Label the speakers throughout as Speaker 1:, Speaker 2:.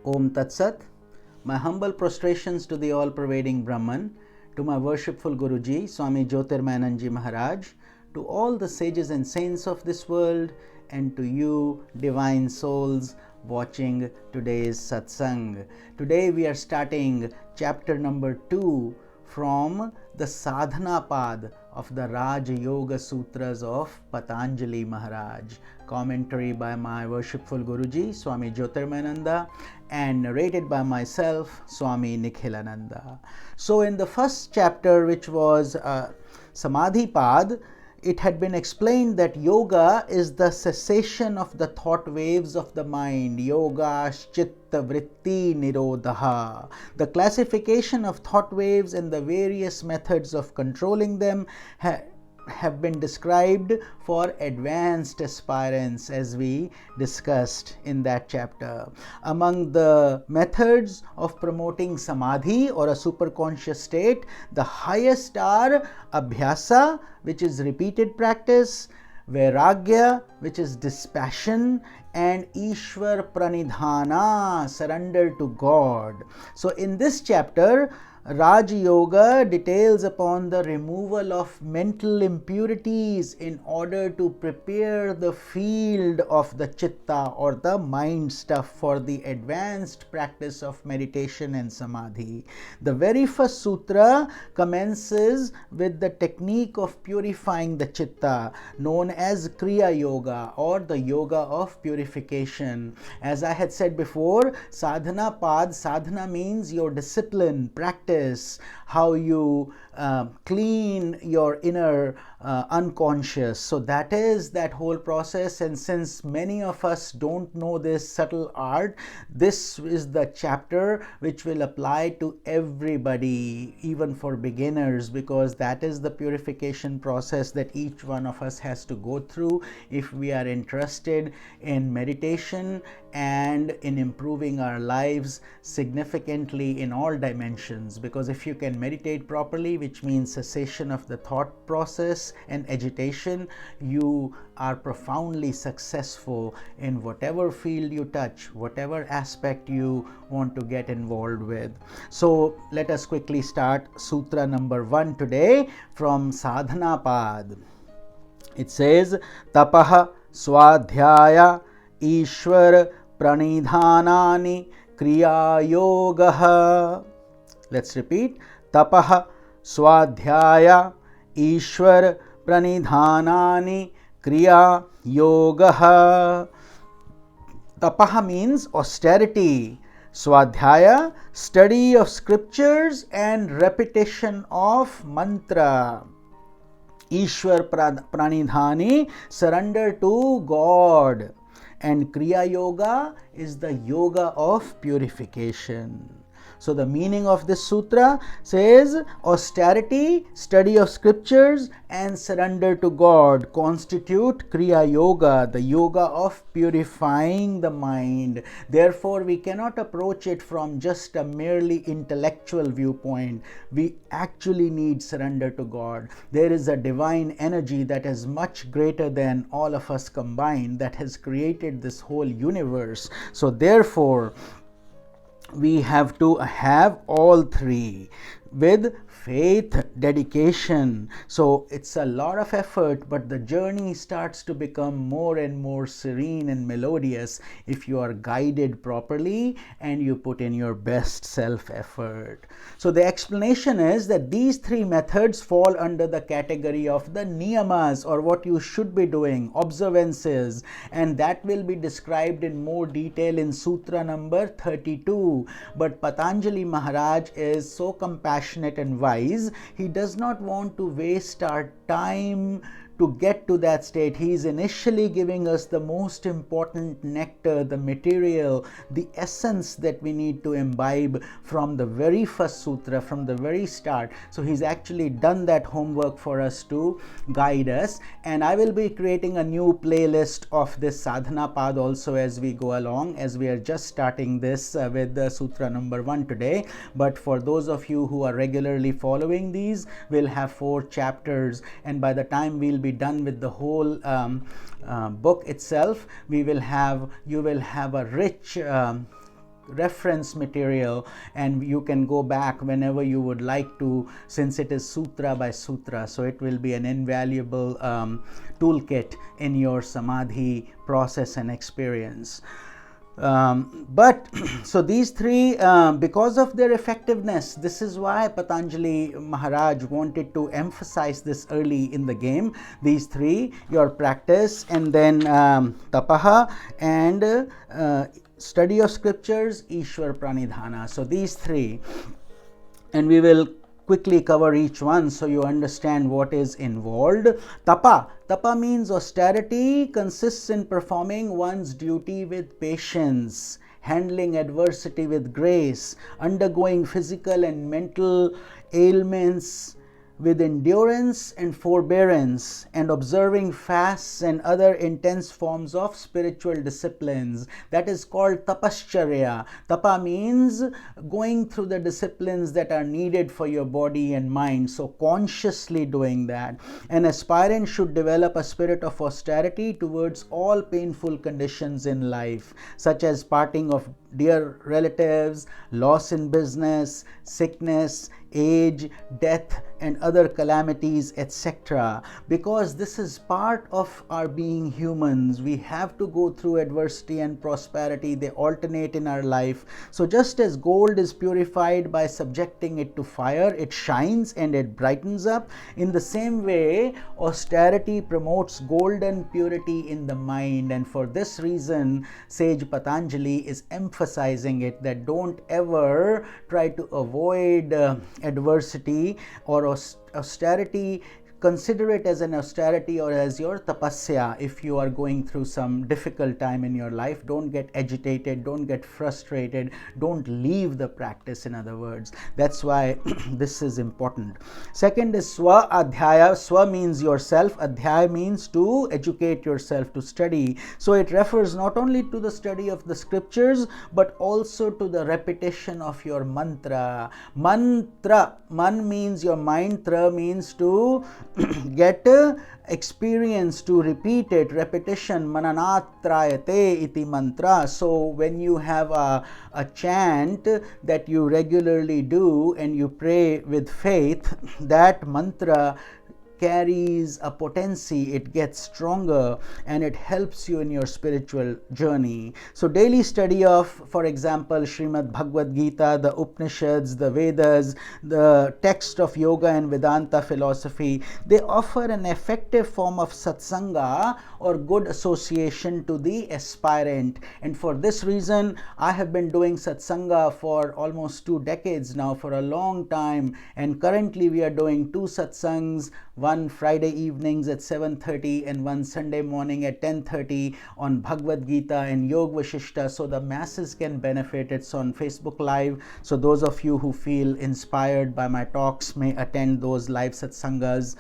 Speaker 1: Om Tat Sat. My humble prostrations to the all-pervading Brahman, to my worshipful Guruji, Swami Jyotirmayananji Maharaj, to all the sages and saints of this world, and to you, divine souls, watching today's satsang. Today we are starting chapter number 2 from the Sadhana Pad of the Raj Yoga Sutras of Patanjali Maharaj. Commentary by my worshipful Guruji, Swami Jyotirmayananda, and narrated by myself, Swami Nikhilananda. So in the first chapter, which was Samadhi Pad, it had been explained that yoga is the cessation of the thought waves of the mind. Yoga chitta vritti nirodha. The classification of thought waves and the various methods of controlling them have been described for advanced aspirants, as we discussed in that chapter. Among the methods of promoting samadhi or a superconscious state, the highest are abhyasa, which is repeated practice, vairagya, which is dispassion, and Ishwar pranidhana, surrender to God. So in this chapter, Raj Yoga details upon the removal of mental impurities in order to prepare the field of the chitta or the mind stuff for the advanced practice of meditation and samadhi. The very first sutra commences with the technique of purifying the chitta, known as Kriya Yoga or the yoga of purification. As I had said before, sadhana pad, sadhana means your discipline, practice, how you clean your inner unconscious. So that is that whole process, and since many of us don't know this subtle art, this is the chapter which will apply to everybody, even for beginners, because that is the purification process that each one of us has to go through if we are interested in meditation and in improving our lives significantly in all dimensions. Because if you can meditate properly, which means cessation of the thought process and agitation, you are profoundly successful in whatever field you touch, whatever aspect you want to get involved with. So let us quickly start Sutra number 1 today from Sadhana Pad. It says, Tapaha Swadhyaya Ishwar Pranidhanani Kriya Yogaha. Let's repeat. Tapaha Swadhyaya Ishwar Pranidhanani Kriya Yogaha. Tapaha means austerity. Swadhyaya, study of scriptures and repetition of mantra. Ishwar Pranidhani, surrender to God. And Kriya Yoga is the yoga of purification. So the meaning of this sutra says austerity, study of scriptures, and surrender to God constitute Kriya Yoga, the yoga of purifying the mind. Therefore, we cannot approach it from just a merely intellectual viewpoint. We actually need surrender to God. There is a divine energy that is much greater than all of us combined that has created this whole universe. So therefore, we have to have all three with faith, dedication. So it's a lot of effort, but the journey starts to become more and more serene and melodious if you are guided properly and you put in your best self-effort. So the explanation is that these three methods fall under the category of the niyamas, or what you should be doing, observances, and that will be described in more detail in Sutra number 32. But Patanjali Maharaj is so compassionate and wise, he does not want to waste our time to get to that state. He is initially giving us the most important nectar, the material, the essence that we need to imbibe from the very first sutra, from the very start. So he's actually done that homework for us to guide us. And I will be creating a new playlist of this sadhana path also as we go along, as we are just starting this with the sutra number 1 today. But for those of you who are regularly following these, we'll have 4 chapters, and by the time we'll be done with the whole book itself, you will have a rich reference material, and you can go back whenever you would like to, since it is sutra by sutra. So it will be an invaluable toolkit in your samadhi process and experience. But so these three, because of their effectiveness, this is why Patanjali Maharaj wanted to emphasize this early in the game. These three, your practice, and then tapaha, and study of scriptures, Ishwar Pranidhana. So these three, and we will quickly cover each one so you understand what is involved. Tapa means austerity, consists in performing one's duty with patience, handling adversity with grace, undergoing physical and mental ailments with endurance and forbearance, and observing fasts and other intense forms of spiritual disciplines. That is called tapascharya. Tapa means going through the disciplines that are needed for your body and mind, so consciously doing that. An aspirant should develop a spirit of austerity towards all painful conditions in life, such as parting of dear relatives, loss in business, sickness, age, death, and other calamities, etc. Because this is part of our being humans. We have to go through adversity and prosperity. They alternate in our life. So just as gold is purified by subjecting it to fire, it shines and it brightens up. In the same way, austerity promotes golden purity in the mind. And for this reason, sage Patanjali is emphasizing it, that don't ever try to avoid adversity or austerity. Consider it as an austerity or as your tapasya. If you are going through some difficult time in your life, don't get agitated, don't get frustrated, don't leave the practice, in other words. That's why this is important. Second is swa adhyaya. Swa means yourself, adhyaya means to educate yourself, to study. So it refers not only to the study of the scriptures, but also to the repetition of your mantra. Mantra, man means your mind, tra means to get experience, to repeat it, repetition. Mananatrayate iti mantra. So when you have a chant that you regularly do and you pray with faith, that mantra carries a potency, it gets stronger, and it helps you in your spiritual journey. So daily study of, for example, Srimad Bhagavad Gita, the Upanishads, the Vedas, the text of yoga and Vedanta philosophy, they offer an effective form of satsanga or good association to the aspirant. And for this reason, I have been doing satsanga for almost 2 decades now, for a long time, and currently we are doing 2 satsangs, one Friday evenings at 7:30 and one Sunday morning at 10:30 on Bhagavad Gita and Yoga Vashishta, so the masses can benefit. It's on Facebook Live, so those of you who feel inspired by my talks may attend those live satsangas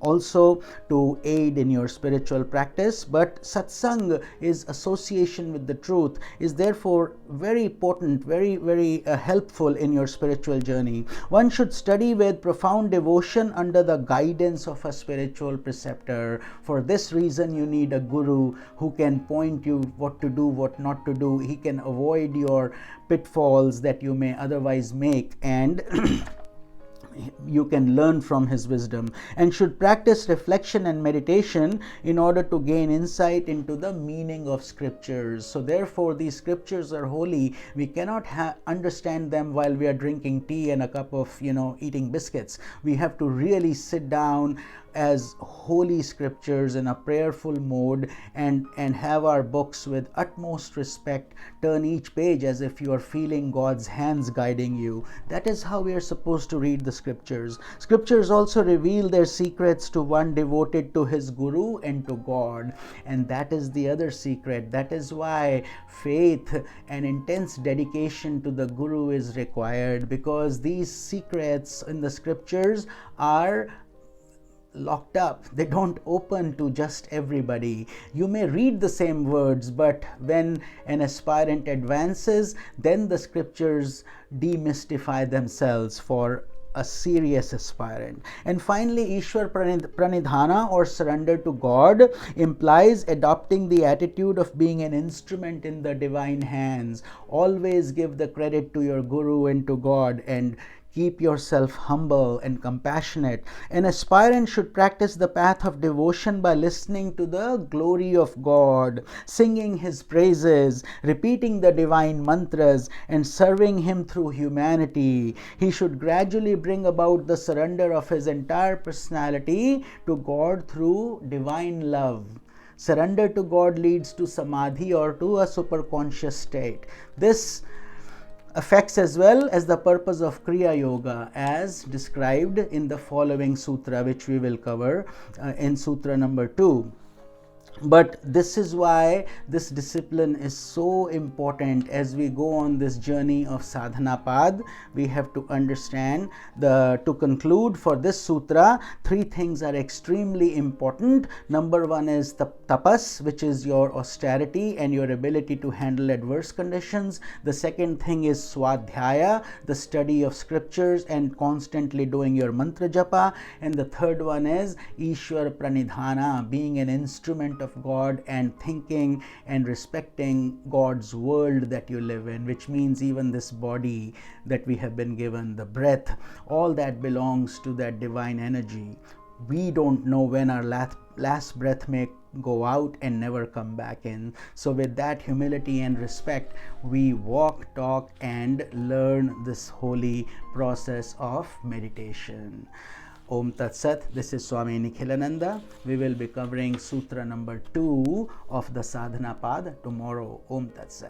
Speaker 1: also to aid in your spiritual practice. But satsang is association with the truth, is therefore very potent, very helpful in your spiritual journey. One should study with profound devotion under the guidance of a spiritual preceptor. For this reason, you need a guru who can point you what to do, what not to do. He can avoid your pitfalls that you may otherwise make, and you can learn from his wisdom, and should practice reflection and meditation in order to gain insight into the meaning of scriptures. So therefore, these scriptures are holy. We cannot understand them while we are drinking tea and a cup of, eating biscuits. We have to really sit down as holy scriptures in a prayerful mode and have our books with utmost respect. Turn each page as if you are feeling God's hands guiding you. That is how we are supposed to read the scriptures. Scriptures also reveal their secrets to one devoted to his guru and to God, and that is the other secret. That is why faith and intense dedication to the guru is required, because these secrets in the scriptures are locked up. They don't open to just everybody. You may read the same words, but when an aspirant advances, then the scriptures demystify themselves for a serious aspirant. And finally, Ishwar Pranidhana, or surrender to God, implies adopting the attitude of being an instrument in the divine hands. Always give the credit to your Guru and to God, and keep yourself humble and compassionate. An aspirant should practice the path of devotion by listening to the glory of God, singing His praises, repeating the divine mantras, and serving Him through humanity. He should gradually bring about the surrender of his entire personality to God through divine love. Surrender to God leads to samadhi, or to a superconscious state. This affects as well as the purpose of Kriya Yoga as described in the following sutra, which we will cover in sutra number 2. But this is why this discipline is so important. As we go on this journey of sadhana path, we have to understand to conclude for this sutra, 3 things are extremely important. Number 1 is tapas, which is your austerity and your ability to handle adverse conditions. The second thing is swadhyaya, the study of scriptures and constantly doing your mantra japa. And the third one is Ishwar Pranidhana, being an instrument of God and thinking and respecting God's world that you live in, which means even this body that we have been given, the breath, all that belongs to that divine energy. We don't know when our last breath may go out and never come back in. So with that humility and respect, we walk, talk, and learn this holy process of meditation. Om Tat Sat. This is Swami Nikhilananda. We will be covering Sutra number 2 of the Sadhana Path tomorrow. Om Tat Sat.